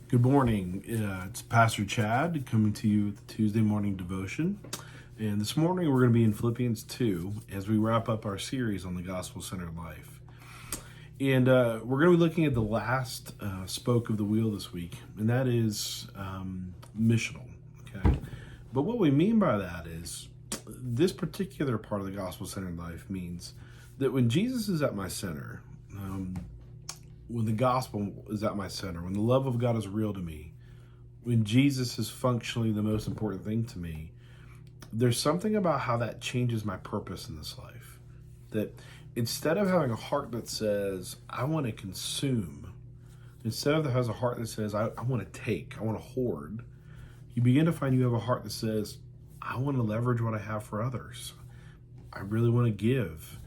Good morning. It's Pastor Chad coming to you with the Tuesday morning devotion. And this morning we're going to be in Philippians 2 as we wrap up our series on the gospel-centered life. And we're going to be looking at the last spoke of the wheel this week, and that is missional. Okay, but what we mean by that is this particular part of the gospel-centered life means that when Jesus is at my center, when the gospel is at my center, when the love of God is real to me, when Jesus is functionally the most important thing to me, there's something about how that changes my purpose in this life. That instead of having a heart that says, I want to consume, instead of that has a heart that says, I want to take, I want to hoard, you begin to find you have a heart that says, I want to leverage what I have for others. I really want to give.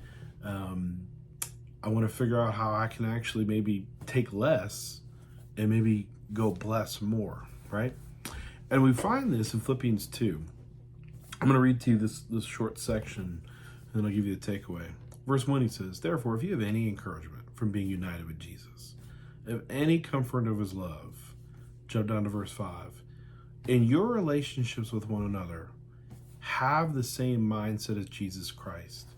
I want to figure out how I can actually maybe take less and maybe go bless more, right? And we find this in Philippians 2. I'm going to read to you this short section, and then I'll give you the takeaway. Verse 1, he says, Therefore, if you have any encouragement from being united with Jesus, have any comfort of his love, jump down to verse 5, in your relationships with one another, have the same mindset as Jesus Christ,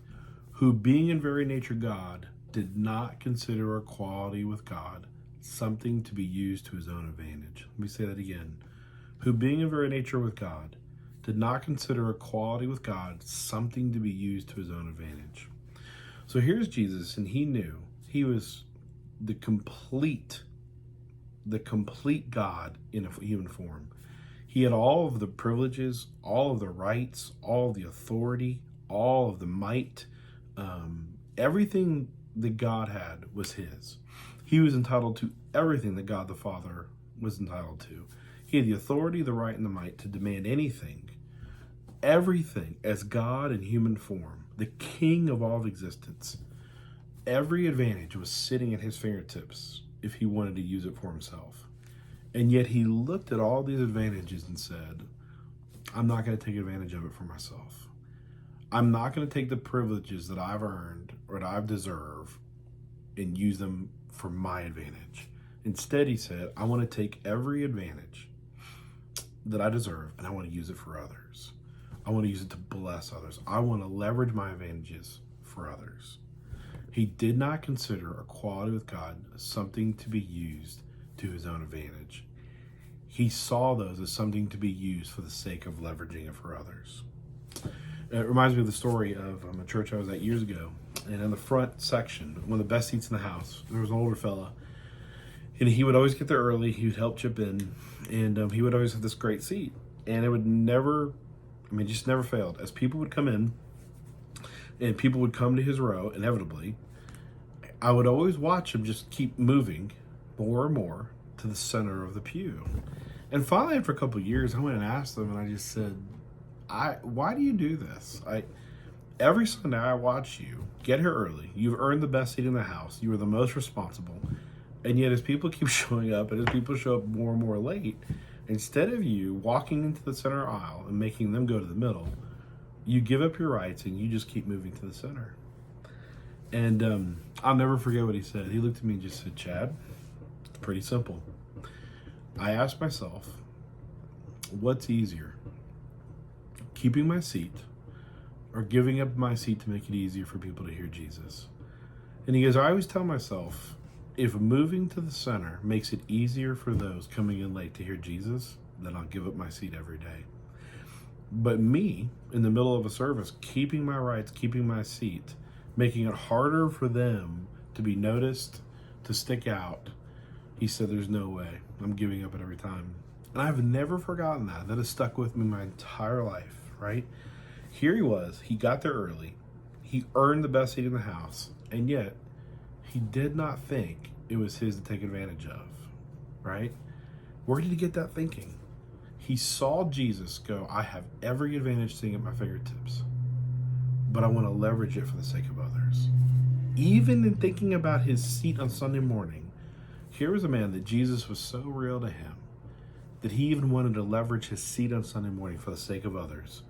who being in very nature God, did not consider equality with God something to be used to his own advantage. Let me say that again. Who being in very nature with God, did not consider equality with God something to be used to his own advantage. So here's Jesus, and he knew he was the complete God in a human form. He had all of the privileges, all of the rights, all of the authority, all of the might, everything that God had was his. He was entitled to everything that God the Father was entitled to. He had the authority, the right, and the might to demand anything, everything as God in human form, the king of all of existence. Every advantage was sitting at his fingertips if he wanted to use it for himself. And yet he looked at all these advantages and said, I'm not going to take advantage of it for myself. I'm not going to take the privileges that I've earned or that I've deserved and use them for my advantage. Instead, he said, I want to take every advantage that I deserve and I want to use it for others. I want to use it to bless others. I want to leverage my advantages for others. He did not consider equality with God something to be used to his own advantage. He saw those as something to be used for the sake of leveraging it for others. It reminds me of the story of a church I was at years ago. And in the front section, one of the best seats in the house, there was an older fella. And he would always get there early. He would help chip in. And he would always have this great seat. And it would never, just never failed. As people would come in, and people would come to his row, inevitably, I would always watch him just keep moving more and more to the center of the pew. And finally, after a couple of years, I went and asked him, and I just said, why do you do this? Every Sunday I watch you get here early. You've earned the best seat in the house. You are the most responsible. And yet as people keep showing up and as people show up more and more late, instead of you walking into the center aisle and making them go to the middle, you give up your rights and you just keep moving to the center. And I'll never forget what he said. He looked at me and just said, Chad, it's pretty simple. I asked myself, what's easier? Keeping my seat or giving up my seat to make it easier for people to hear Jesus? And he goes, I always tell myself, if moving to the center makes it easier for those coming in late to hear Jesus, then I'll give up my seat every day. But me, in the middle of a service, keeping my rights, keeping my seat, making it harder for them to be noticed, to stick out, he said, there's no way. I'm giving up it every time. And I've never forgotten that. That has stuck with me my entire life. Right? Here he was. He got there early. He earned the best seat in the house. And yet, he did not think it was his to take advantage of. Right? Where did he get that thinking? He saw Jesus go, I have every advantage sitting at my fingertips, but I want to leverage it for the sake of others. Even in thinking about his seat on Sunday morning, here was a man that Jesus was so real to him that he even wanted to leverage his seat on Sunday morning for the sake of others,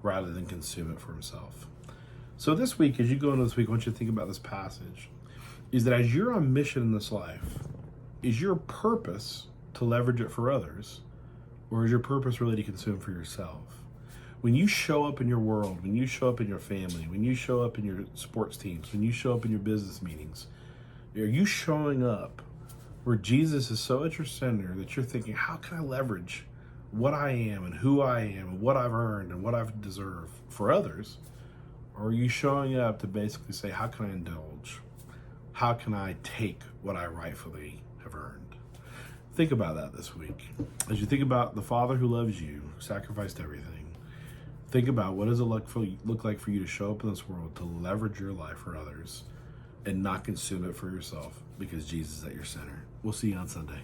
rather than consume it for himself. So this week, as you go into this week, I want you to think about this passage, is that as you're on mission in this life, is your purpose to leverage it for others? Or is your purpose really to consume for yourself? When you show up in your world, when you show up in your family, when you show up in your sports teams, when you show up in your business meetings, are you showing up where Jesus is so at your center that you're thinking, how can I leverage what I am and who I am and what I've earned and what I've deserved for others? Or are you showing up to basically say, how can I indulge? How can I take what I rightfully have earned? Think about that this week. As you think about the Father who loves you, who sacrificed everything, think about what does it look like for you to show up in this world to leverage your life for others and not consume it for yourself because Jesus is at your center. We'll see you on Sunday.